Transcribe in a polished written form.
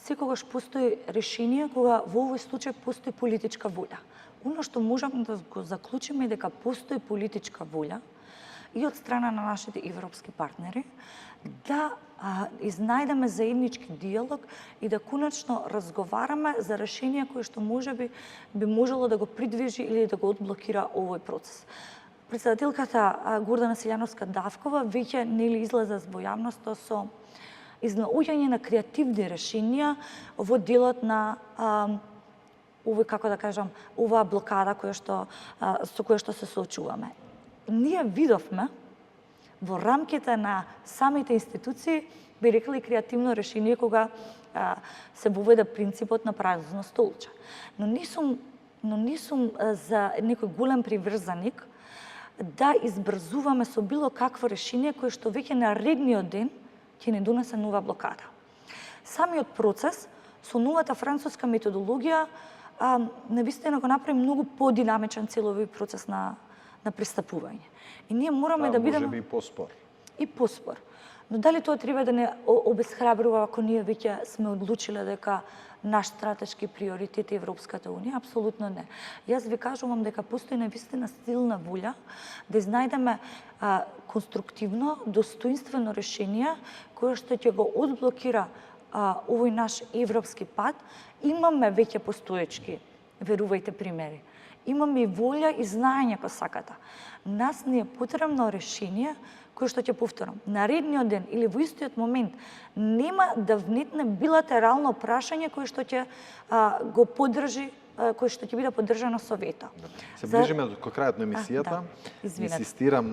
секогаш постои решение кога во овој случај постои политичка волја. Оно што можеме да го заклучиме е дека постои политичка волја и од страна на нашите европски партнери да изнајдеме заеднички диалог и да конечно разговараме за решение кое што можеби би можело да го придвижи или да го одблокира овој процес. Председателката Гордана Силјановска-Давкова веќе нели излезе во јавноста со изнаоѓање на креативни решенија во делот на овој, како да кажам, оваа блокада со која што се соочуваме. Ние видовме во рамките на самите институции, би рекла и креативно решение кога се воведе принципот на празно столче. Но не сум за некој голем приврзаник да избрзуваме со било какво решение кое што веќе наредниот ден ќе не донесе нова блокада. Самиот процес со новата француска методологија навистина го направи многу подинамичен целови процес на пристапување. И ние мораме да бидеме можеби и поспор. И поспор. Но дали тоа треба да не обесхрабрува ако ние веќе сме одлучиле дека наш стратешки приоритет е Европската унија? Апсолутно не. Јас ви кажувам дека постои навистина силна волја да изнајдеме конструктивно, достоинствено решение кое што ќе го одблокира овој наш европски пат. Имаме веќе постоечки, верувајте, примери. Имаме и волја и знаење по саката. Нас не е потребно решение кое што ќе повторам. Наредниот ден или во истиот момент нема да внетне билатерално прашање кое што ќе го поддржи, кое што ќе биде поддржано со вето. Се ближиме до крајот на емисијата. Извинете. Инсистирам